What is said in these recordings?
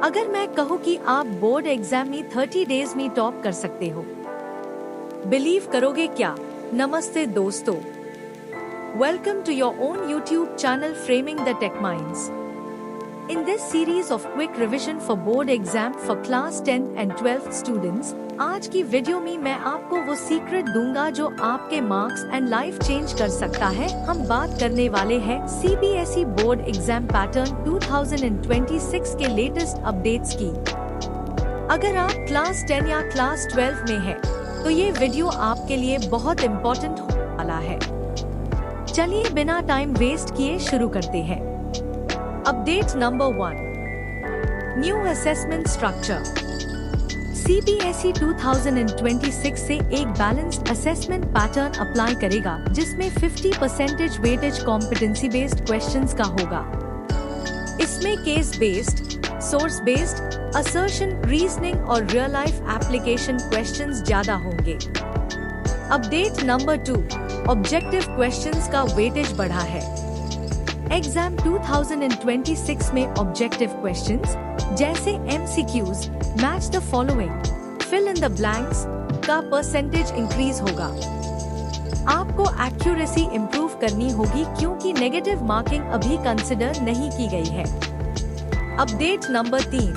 अगर मैं कहूँ कि आप बोर्ड एग्जाम में 30 डेज में टॉप कर सकते हो, बिलीव करोगे क्या? नमस्ते दोस्तों, welcome to your own YouTube channel framing the tech minds. In this series of quick revision for board exam for class 10th and 12th students, आज की वीडियो में मैं आपको वो सीक्रेट दूंगा जो आपके मार्क्स एंड लाइफ चेंज कर सकता है। हम बात करने वाले हैं CBSE बोर्ड एग्जाम पैटर्न 2026 के लेटेस्ट अपडेट्स की। अगर आप क्लास 10 या क्लास 12 में हैं, तो ये वीडियो आपके लिए बहुत इम्पोर्टेंट होने वाला है। चलिए बिना टाइम वेस्ट किए शुरू करते हैं। Update number 1. New assessment structure. CBSE 2026 से एक बैलेंस्ड असेसमेंट पैटर्न अप्लाई करेगा जिसमें 50% वेटेज कॉम्पिटेंसी बेस्ड क्वेश्चंस का होगा। इसमें case based, source based, assertion, reasoning और रियल लाइफ एप्लीकेशन क्वेश्चंस ज्यादा होंगे। Update number 2. ऑब्जेक्टिव क्वेश्चंस का वेटेज बढ़ा है। एग्जाम 2026 में ऑब्जेक्टिव क्वेश्चंस जैसे MCQs, match the following, fill in the blanks का परसेंटेज इंक्रीज होगा। आपको एक्यूरेसी इंप्रूव करनी होगी क्योंकि नेगेटिव मार्किंग अभी कंसिडर नहीं की गई है। Update number 3.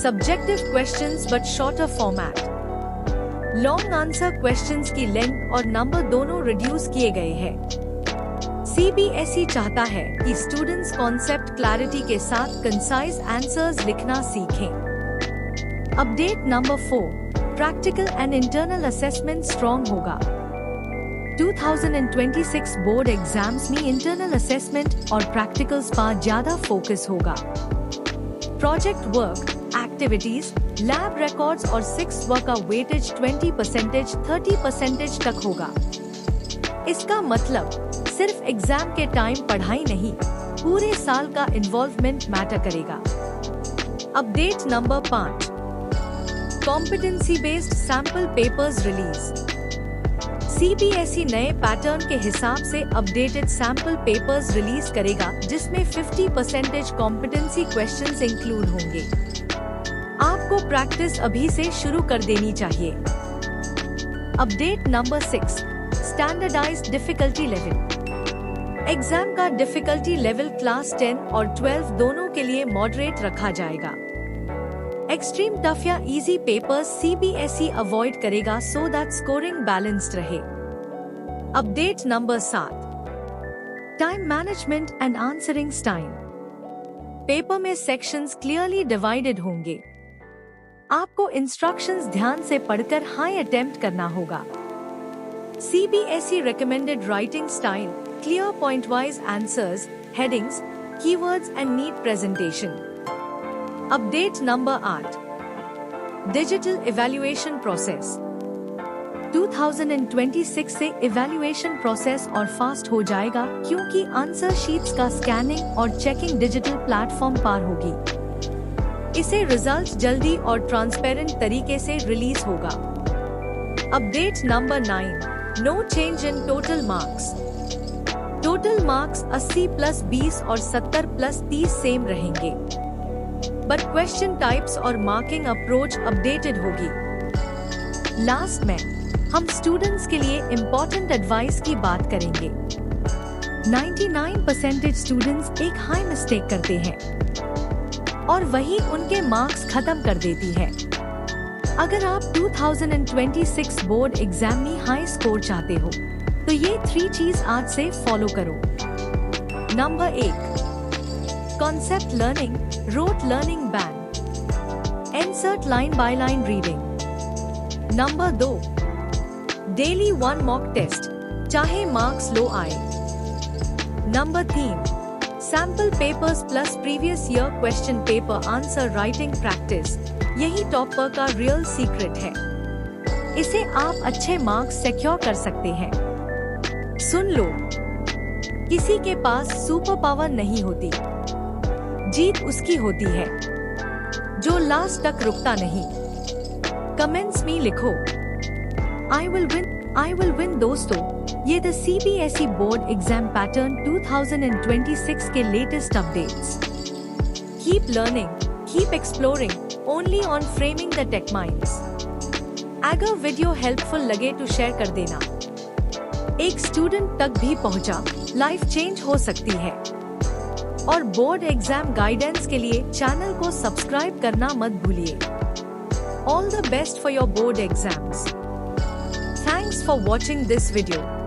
Subjective questions but shorter format. Long answer questions की लेंथ और नंबर दोनों रिड्यूस किए गए हैं। CBSE चाहता है कि स्टूडेंट्स कॉन्सेप्ट क्लैरिटी के साथ कंसाइज आंसर्स लिखना सीखें। Update number 4. Practical and internal assessment strong होगा। 2026 बोर्ड एग्जाम्स में इंटरनल असेसमेंट और प्रैक्टिकल्स पर ज्यादा फोकस होगा। Project work, activities, lab records और 6 वर्क का वेटेज 20%, 30% तक होगा। इसका मतलब सिर्फ एग्जाम के टाइम पढ़ाई नहीं, पूरे साल का इन्वॉल्वमेंट मैटर करेगा। Update number 5. Competency based sample papers release. CBSE नए पैटर्न के हिसाब से अपडेटेड सैंपल पेपर्स रिलीज करेगा जिसमें 50% कॉम्पिटेंसी क्वेश्चंस इंक्लूड होंगे। आपको प्रैक्टिस अभी से शुरू कर देनी चाहिए। Update number 6. Standardized difficulty level. Exam का डिफिकल्टी लेवल क्लास 10 और 12 दोनों के लिए मॉडरेट रखा जाएगा। एक्सट्रीम टफ या इजी पेपर्स CBSE अवॉइड करेगा सो दैट स्कोरिंग बैलेंस्ड रहे। Update number 7. Time management and answering time. Paper में सेक्शंस क्लियरली डिवाइडेड होंगे। आपको इंस्ट्रक्शंस ध्यान से पढ़कर हाई अटेम्प्ट करना होगा। CBSE recommended writing style, clear point-wise answers, headings, keywords and neat presentation. Update number 8. Digital evaluation process. 2026 से evaluation process और fast हो जाएगा क्योंकि आंसर शीट्स का स्कैनिंग और चेकिंग डिजिटल प्लेटफॉर्म पर होगी। इसे रिजल्ट जल्दी और ट्रांसपेरेंट तरीके से रिलीज होगा। Update number 9. No change in total marks. Total marks 80 plus 20 और 70 plus 30 सेम रहेंगे, but question types और marking approach updated होगी। लास्ट में हम स्टूडेंट्स के लिए इम्पोर्टेंट एडवाइस की बात करेंगे। 99% स्टूडेंट्स एक हाई मिस्टेक करते हैं और वही उनके मार्क्स खत्म कर देती है। अगर आप 2026 बोर्ड एग्जाम में हाई स्कोर चाहते हो, तो ये 3 चीज आज से फॉलो करो। Number 1. Concept learning, rote learning ban, insert line by line reading. Number 2. Daily 1 mock test, चाहे मार्क्स लो आए। नंबर 3. Sample papers plus previous year question paper answer writing practice. यही टॉपर का रियल सीक्रेट है। इसे आप अच्छे मार्क्स सिक्योर कर सकते हैं। सुन लो, किसी के पास सुपर पावर नहीं होती, जीत उसकी होती है जो लास्ट तक रुकता नहीं। कमेंट्स में लिखो आई विल विन दोस्तों। ये the CBSE board exam pattern 2026 के latest updates. Keep learning, keep exploring only on framing the tech minds. अगर वीडियो हेल्पफुल लगे तो शेयर कर देना। एक स्टूडेंट तक भी पहुंचा, लाइफ चेंज हो सकती है। और बोर्ड एग्जाम गाइडेंस के लिए चैनल को सब्सक्राइब करना मत भूलिए। All the best for your board exams. Thanks for watching this video.